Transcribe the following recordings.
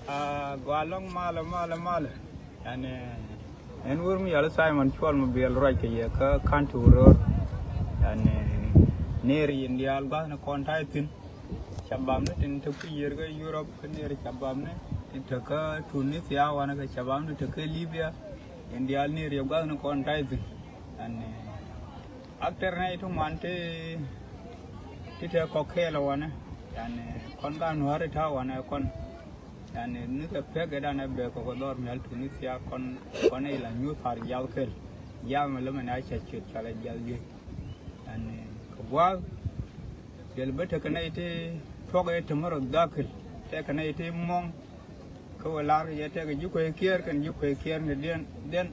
Gwalong mala yani en wurm yalla Simon Chol mo bel roy ke ye ka kantouro yani neri indial ba na kontaitin shabam ne tin to yer ga Europe ka neri shabam ne tin to ka Tunisia wana ka shabam ne to ka Libya indial neri ga na kontaitin yani actor ne to mante tite ko kela wana yani kon ga no ta wana kon yani nika pega dana be ko dor mel Tunisia kon ila new far yal kel ya melo mena chachit kala jalje yani ko wa del beta kana ite toga ite maro dakil te kana ite mong ko lar ye te ga juko kier kan juko kier ne den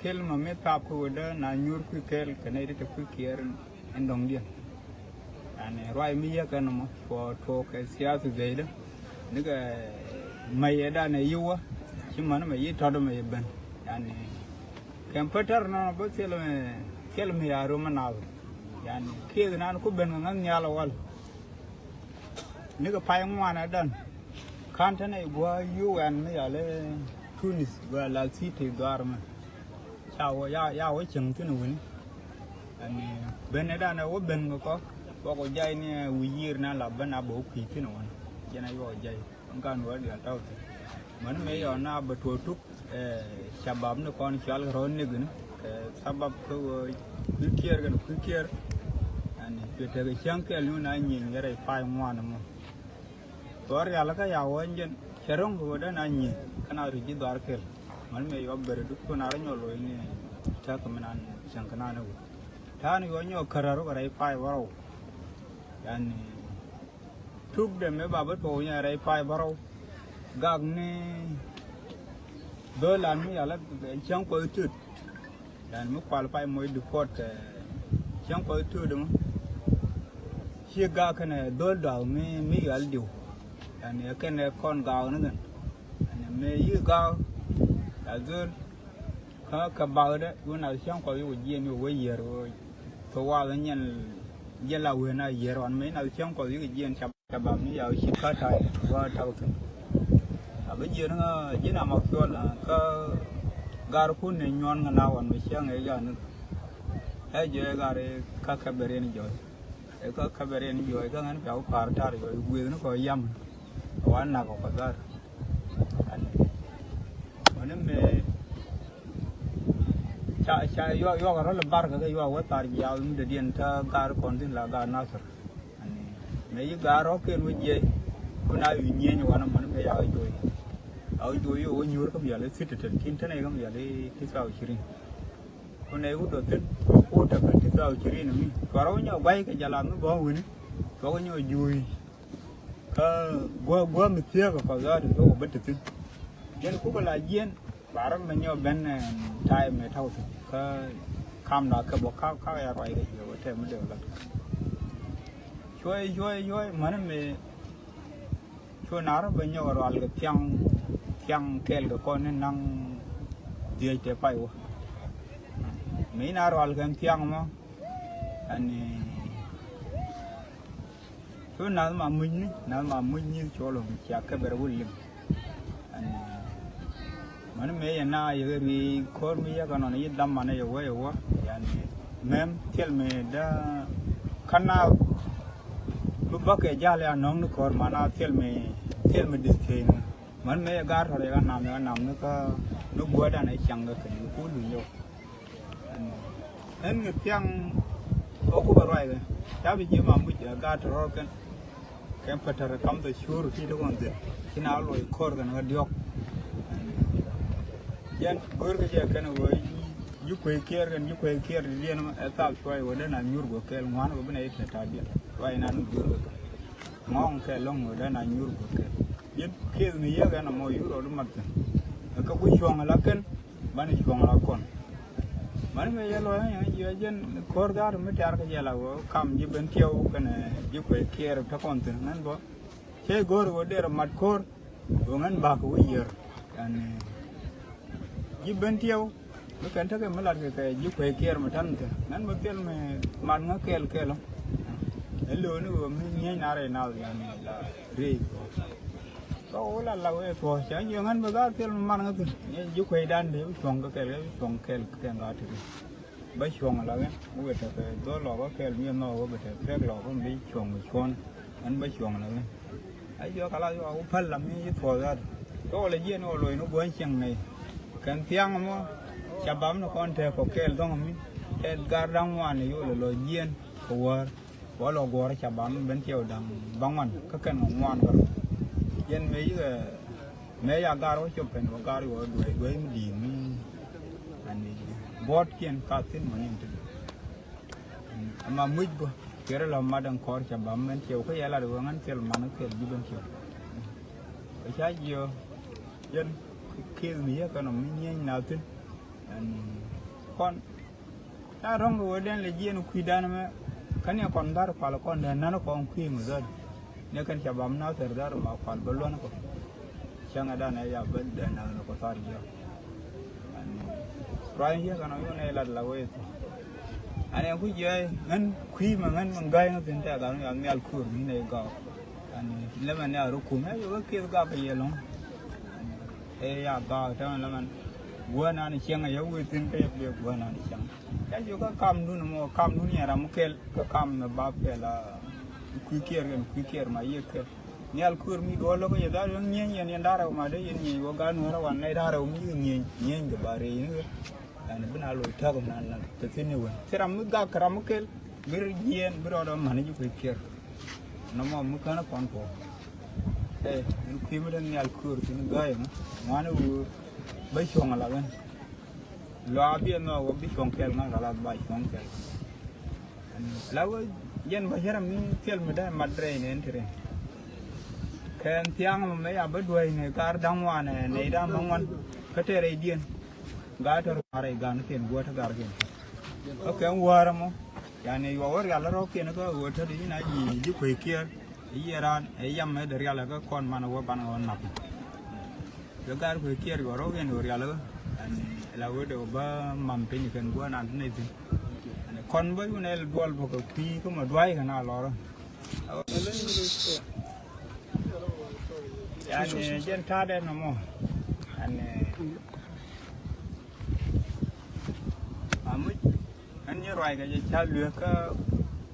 kel ma me tap ko da na nyur ku kel kana ite ku kier endong dia yani roi mi ya kan mo fo to ke siasu zeida niga mai da ne yuwa shi man mai yi todo mai ban yani computer na ba kelme yaro manaw yani ke na ko ben ngan nyala wal niga pay ngwana dan kanta ne gwa UN me yale Tunis gwa la city garma chawo ya wo ching tin woni yani ben da ne wo ben ko jay ne wiyir na la bana bo ku tin woni jena yo jay ngan wadi ataw man me yo na beto tuk shabab ne kon chal ron ne gun sabab ko kier ani pete ga chankel nu na nyin ngare fay mwana mo tor yalla ka ya wonjen cherong go da na nyin kana riji dar kel man me yo bere duk ko na ranyo lo ni ta ko manan shankana na ta ni yo nyo kararo ga rai fay waro yani tuk de me baba to nya rai pai baro gag ni do lan mi ala chang ko tut dan mu kwal pai moy du pot chang ko tut dum chi ga kana do da mi al diu dan ya kana kon ga na gan dan me yi ga azul ka ba de una chang ko yu ji mi wo yer to wa ga nyen je la we na yer on me na chang ko yu ji en Kabam ni yau shi ka tai wa tau tu abin je na je na ma ko la ka gar ku ne nyon na wan me chang e ga nu e je ga re ka bere ni jo e ka bere ni jo ga ngan pau par tar jo gue no ko yam wan na ko gar an me cha yo ga ro la bar ga yo wa tar ya mu de dien ta gar kon tin la ga na sar me yi garo ke nu je kuna yu nyen wana man me ya ai do yo nyur ka ya le sitete kin tane ga ya le tisau shirin kuna yu do tin ko ta ka tisau shirin mi faro nya bai ka jala mi bo wini ko nya jui ka gwa mi tia ka ga do ko bete tin yen ku la yen baram me nyo ben tai me thau ka kam na ka bo ka ya rai ga yo te me de la Choi mana me choi nara banyak orang alga tiang kel ke kon nang dia te pai wa me nara alga tiang ma ani choi nara ma mun ni cholo kia ke berwulim ani mana me yana yeri kor me ya kana ni dam mana ya wa yani mem tel me da kana bake jale anong ni kor mana tel me diskin man me gar thore ga nam ne ka no gua da nai chang ga ke ku lu yo en ngi pyang o ku barwai ga ta bi ji ma mu ga thro kan kem patar kam to shur ki do gon de kina lo kor ga na diok yan gor ga je kan wo yu ko kier di na ta choi wo da na nyur go kel ngwan go bne ite ta dia wai nan gur mong ke long da na nyur ko ke yen ke ni ya ga na mo yu ro mat ka ku chong la ken ban chong la kon man me ya lo ya jen kor gar me tar ka ya la wo kam ji ben tieu kana ji ko kier ta kon tin nan bo ke gor wo der mat kor wo ngan ba ko yer yani ji ben tieu me kan ta ke malat ke ji ko kier ma tan nan mo tel me man nga kel hello ni wo mi ngai na re na yani la re có là cái phò chẳng nhiều hơn bây giờ thì mà nó cứ giúp quay đan để chuồng cái ngõ thì bây chuồng là cái bây giờ cái đó là cái miếng nó bây giờ cái là cái mấy chuồng anh bây chuồng là cái ấy giờ cái là cái phân làm cái phò ra có là gì nó rồi nó buen chừng này cái tiếng mà chả bám nó còn theo cái đó mà cái gar răng ngoài này rồi rồi nhiên của bỏ lò gò chả bám bên chiều đằng băng ngoan các cái nó ngoan rồi dân mấy nhà gar nó chụp hình gar rồi đuổi đuổi đi anh bọt kiên cá tin mà nhìn thấy mà mít bơ cái là mà đang coi chả bám bên chiều cái là được ngắn chiều mà nó kẹt đi bên chiều cái trái dừa dân kia mía cái nó mới nhanh nào tin con ta rong rồi đen là gì nó quy đan mà cái này còn dar phải là con đen nó còn quy mà rồi nếu cần chả bám nó thì dar mà phải bớt luôn nó chẳng ada này ya bớt đen nó có tari giờ rồi như cái này là vậy anh em cứ chơi ngân quy mà ngân bằng gai nó tiền trả đó là nghe alcohol như này có anh lấy mà nhà rồi cũng ấy cái kia có cái gì luôn ya có cho nên là mình gua nani chiang ayo we tin pe pe gua nani chiang ya jo ka kam nu mo kam nu ni ara mukel ka kam na ba pe la ku kier ma ye ke ni al kur mi do lo ko ya da nyen yen ndara ma de yen ni go ga nu ra wan nai dara mi nyen ga bare ni ani bina lo ta ko nan te tin ni won sira mu ga kara mukel bir yen biro do man ju ku kier no mo mu kana kon ko ni ku mi den ni al kur tin ga ya ma na bây chuồng là cái loa biển nó có biết chuồng kẹo nó là bài chuồng kẹo là cái dân bây giờ mình kẹo mình đây mặt đây này thế này kẹo tiếng mà mấy à bớt đuôi này cả đăng hoa này đang mong ngon cái thế này điên gái thôi mà này gan tiền vua thôi gar tiền ok vua rồi mà cái này vua cái là nó kia nó có vua thôi đi này gì giúp quỷ kia ý ra ấy dăm ấy để ra là cái con mà nó vua bán nó nạp cái gar quỷ kia rồi rồi cái rồi là vua đều ba mầm bên cái vua nào thế này thì con với cái này là đuôi một cái phi có mà đuôi cái nào lo đó anh dân ta đây nó mà anh như vậy cái cha lừa cái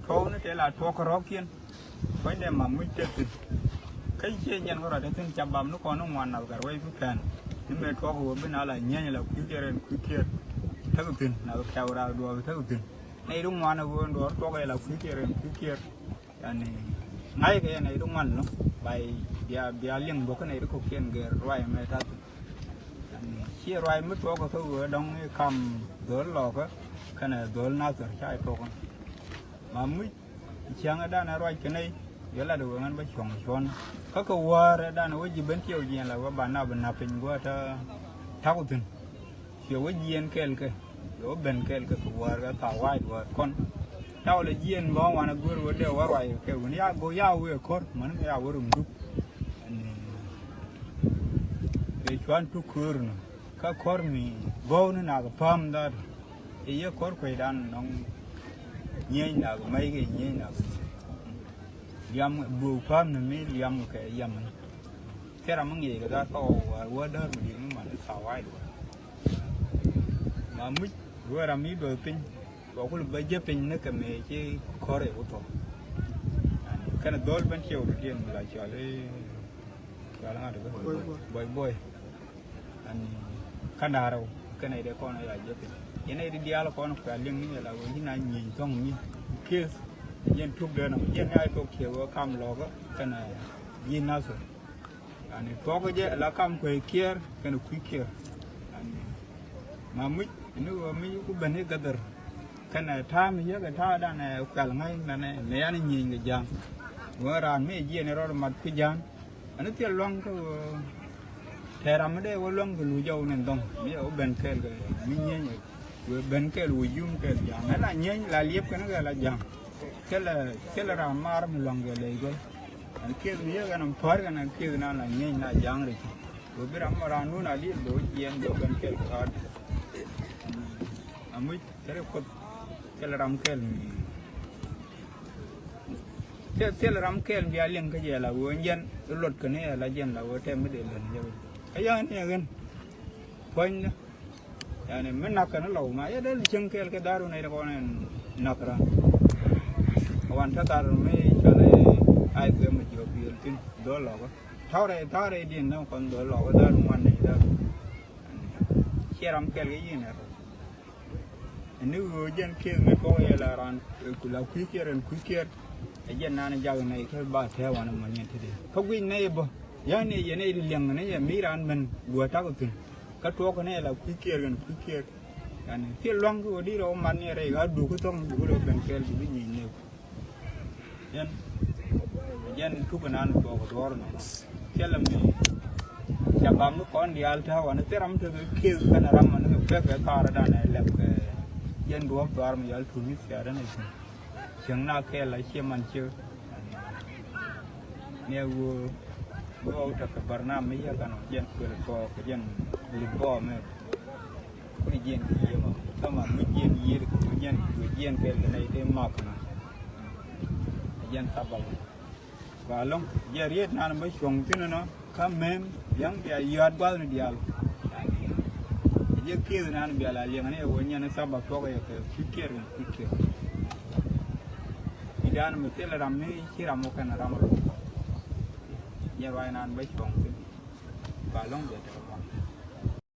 thô nó chỉ là thô cái rau kiên với đem mà mới chết thì cái gì nhân có rồi đến chăm bám nó còn nó ngoan nào cả quay với can nhưng mà có hồ bên nào là nhanh là cứ kia thấy cái tiền nào chào ra đùa thấy cái tiền này đúng ngoan là vừa đùa có cái là cứ kia anh ngay cái này đúng ngoan nó bài bia liên bộ cái này nó có kiên cái rồi mà ta chia rồi mới có cái thứ đông cầm đỡ lò cái này đỡ nào rồi chạy thôi mà mới chiang ở đây là rồi cái này giờ là đồ ăn với chuồng các cái hoa ở đây nó có gì bên kia gì là các bạn nào bên nào bên qua ta tháo tiền chiều cái gì cái rồi bên cái hoa cái tàu vai hoa con tao là gì ăn bao mà nó vừa đều hoa rồi cái này ya go ya vừa con mà nó ya vừa đúng cái chuan tu kur nó các con mi bao nó nào cái pham đó thì giờ con quay đàn nó nhây nào mấy cái nhây nào yam bù pham nó mới yam cái yam thế là mong gì cái đó to quá đơn mà điểm mà nó xào ai được mà mít vừa làm mít rồi pin có cái bây giờ pin nó cầm mề chứ khó để có thôi cái này đôi bên chiều đầu tiên là chờ là được bồi anh khán đà đâu cái này để con này là giờ pin cái này đi là con phải liên như là cái này nhìn trong như kia dân chụp đơn nào dân ai chụp kiểu có cam lò cái này nhìn nào rồi anh có cái gì là cam quay kia cái nó quý kia mà mít nó mới có bên cái gật cái này tha mới cái tha đó này cả ngay là này mấy anh nhìn cái giang vừa ra mấy gì này rồi mặt cái giang anh nó tiền loang cái thế ra mới đây vừa loang cái lùi dâu này đông bây giờ bên cái mình nhớ nhỉ vừa bên cái lùi zoom cái giang nó là nhớ là liệp cái nó là giang cái là làm mar mình loang cái này coi anh kia bây giờ cái nằm thoát cái này kia nó là nhớ là giang rồi rồi bây giờ mà raนู่นlà liệp đối diện đối bên cái thoát mới cái là làm cái tel ram kel bia leng ka je la wo yen lot ka ne la jen la wo tem de len je ayan ne gen poin yani men nak na law ma ya del cheng kel ka daru ne ko ne nakra wan ta tar me chale ai ke ma jo bi tin do lo ko thare din na kon do lo ko daru man ne da ram kel ge yin na nu wo jen kel me ko ya la ran ku la ku kier jen na ja ne ke ba the wa na man ne te ko win ne bo ya ne ye ne leng ne ye mi ran men gua ta ko tin ka to ko ne la ku kier yani ke long ko di ro man ne re ga du ko tong du ko ben kel bi ni ne jen tu ko nan to ko dor no kelam ni jabam ko on di alta wa ne teram to ke kana ram ne pe pe tar da ne le ke jen do dor mi al tu ni ya da ne chừng nào kia lại xem mình chưa nêu vô thật cái bờ nam mấy cái nó dân cười co cái dân lịch co mà cái dân gì mà sao mà cái dân gì cái dân cái này thêm mọc nè dân ta bảo và long giờ riết nào mới trồng thế nó khám mềm giống cái yết bao nhiêu dial giờ kia nào bây là liền này ở nhà nó sao bảo cho cái kia dan metel ram ni ci ram ko na ram ya way nan bay chong balong de